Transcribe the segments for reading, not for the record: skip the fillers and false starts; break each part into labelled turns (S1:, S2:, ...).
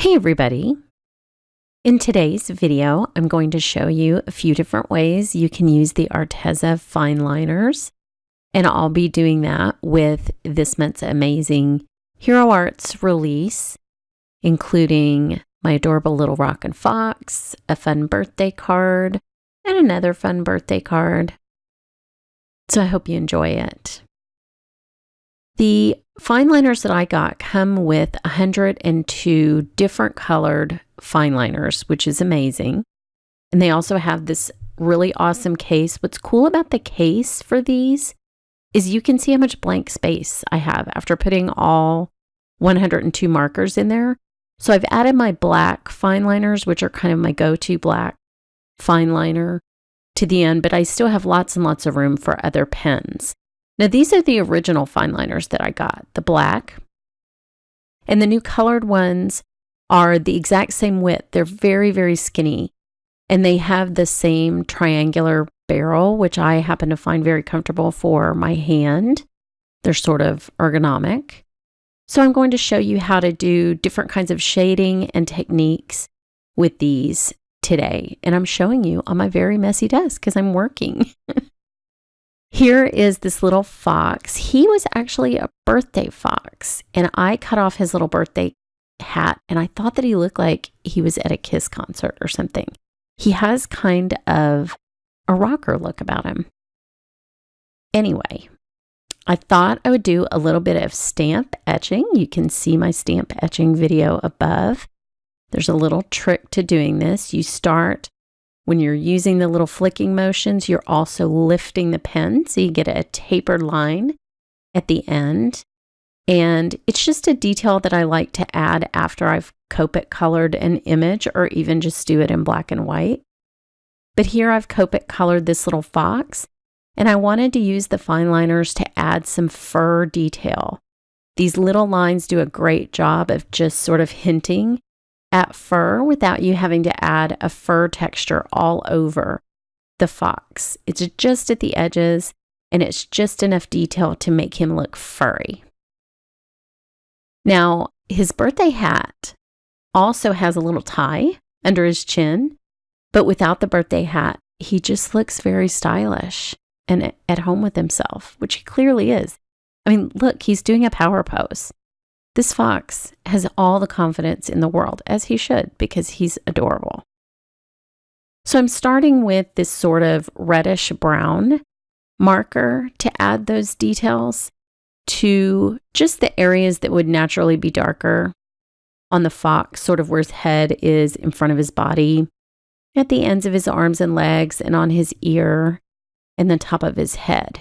S1: Hey everybody! In today's video, I'm going to show you a few different ways you can use the ARTEZA fine liners, and I'll be doing that with this month's amazing Hero Arts release, including my adorable little rockin' fox, a fun birthday card, and another fun birthday card. So I hope you enjoy it. The fine liners that I got come with 102 different colored fine liners, which is amazing. And they also have this really awesome case. What's cool about the case for these is you can see how much blank space I have after putting all 102 markers in there. So I've added my black fine liners, which are kind of my go-to black fine liner, to the end, but I still have lots and lots of room for other pens. Now, these are the original fine liners that I got, the black. And the new colored ones are the exact same width. They're very, very skinny. And they have the same triangular barrel, which I happen to find very comfortable for my hand. They're sort of ergonomic. So I'm going to show you how to do different kinds of shading and techniques with these today. And I'm showing you on my very messy desk because I'm working. Here is this little fox. He was actually a birthday fox, and I cut off his little birthday hat, and I thought that he looked like he was at a Kiss concert or something. He has kind of a rocker look about him. Anyway, I thought I would do a little bit of stamp etching. You can see my stamp etching video above. There's a little trick to doing this. You start when you're using the little flicking motions, you're also lifting the pen so you get a tapered line at the end. And it's just a detail that I like to add after I've Copic colored an image or even just do it in black and white. But here I've Copic colored this little fox, and I wanted to use the fine liners to add some fur detail. These little lines do a great job of just sort of hinting at fur without you having to add a fur texture all over the fox. It's just at the edges, and it's just enough detail to make him look furry. Now, his birthday hat also has a little tie under his chin, but without the birthday hat, he just looks very stylish and at home with himself, which he clearly is. I mean, look, he's doing a power pose. This fox has all the confidence in the world, as he should, because he's adorable. So I'm starting with this sort of reddish brown marker to add those details to just the areas that would naturally be darker on the fox, sort of where his head is in front of his body, at the ends of his arms and legs, and on his ear, and the top of his head.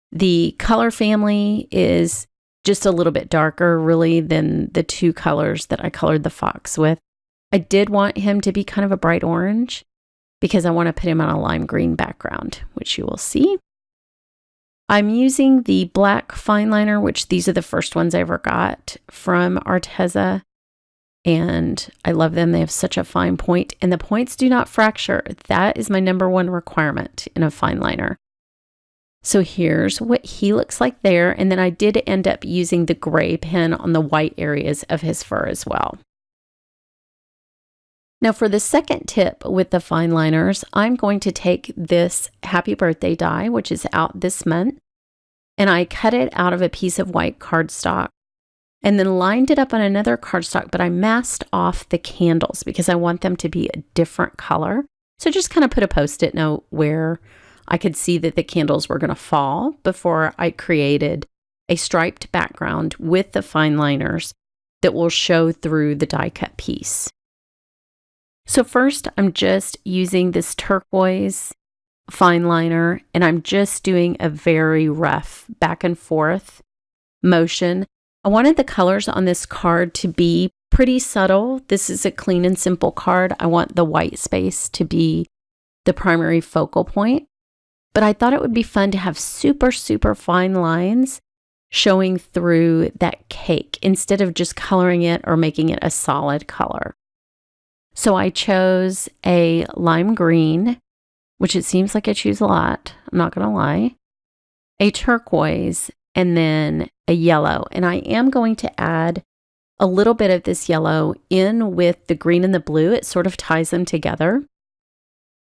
S1: The color family is just a little bit darker, really, than the two colors that I colored the fox with. I did want him to be kind of a bright orange because I want to put him on a lime green background, which you will see. I'm using the black fine liner, which these are the first ones I ever got from ARTEZA, and I love them. They have such a fine point, and the points do not fracture. That is my #1 requirement in a fine liner. So here's what he looks like there. And then I did end up using the gray pen on the white areas of his fur as well. Now for the second tip with the fine liners, I'm going to take this happy birthday die, which is out this month, and I cut it out of a piece of white cardstock and then lined it up on another cardstock, but I masked off the candles because I want them to be a different color. So just kind of put a Post-it note where I could see that the candles were going to fall before I created a striped background with the fine liners that will show through the die cut piece. So first, I'm just using this turquoise fine liner, and I'm just doing a very rough back and forth motion. I wanted the colors on this card to be pretty subtle. This is a clean and simple card. I want the white space to be the primary focal point. But I thought it would be fun to have super, super fine lines showing through that cake instead of just coloring it or making it a solid color. So I chose a lime green, which it seems like I choose a lot, I'm not going to lie, a turquoise, and then a yellow. And I am going to add a little bit of this yellow in with the green and the blue. It sort of ties them together.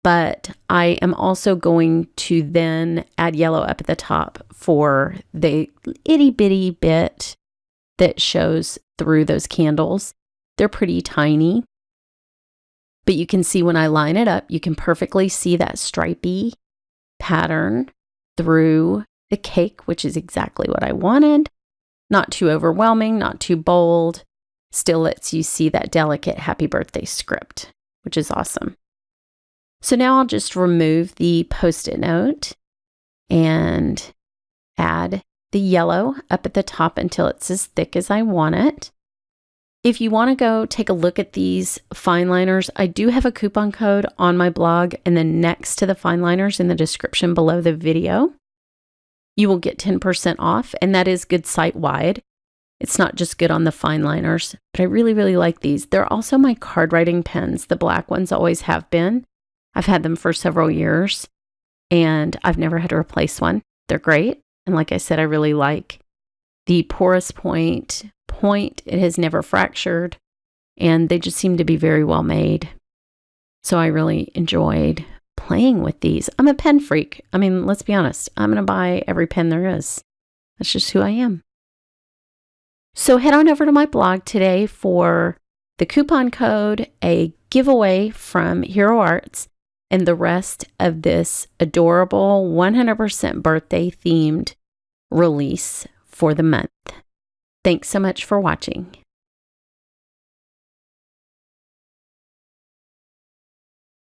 S1: But I am also going to then add yellow up at the top for the itty bitty bit that shows through those candles. They're pretty tiny, but you can see when I line it up, you can perfectly see that stripy pattern through the cake, which is exactly what I wanted. Not too overwhelming, not too bold. Still lets you see that delicate happy birthday script, which is awesome. So now I'll just remove the Post-it note and add the yellow up at the top until it's as thick as I want it. If you want to go take a look at these fine liners, I do have a coupon code on my blog, and then next to the fine liners in the description below the video, you will get 10% off, and that is good site-wide. It's not just good on the fine liners, but I really, really like these. They're also my card writing pens. The black ones always have been. I've had them for several years, and I've never had to replace one. They're great, and like I said, I really like the porous point. It has never fractured, and they just seem to be very well made. So I really enjoyed playing with these. I'm a pen freak. I mean, let's be honest. I'm going to buy every pen there is. That's just who I am. So head on over to my blog today for the coupon code, a giveaway from Hero Arts, and the rest of this adorable 100% birthday themed release for the month. Thanks so much for watching.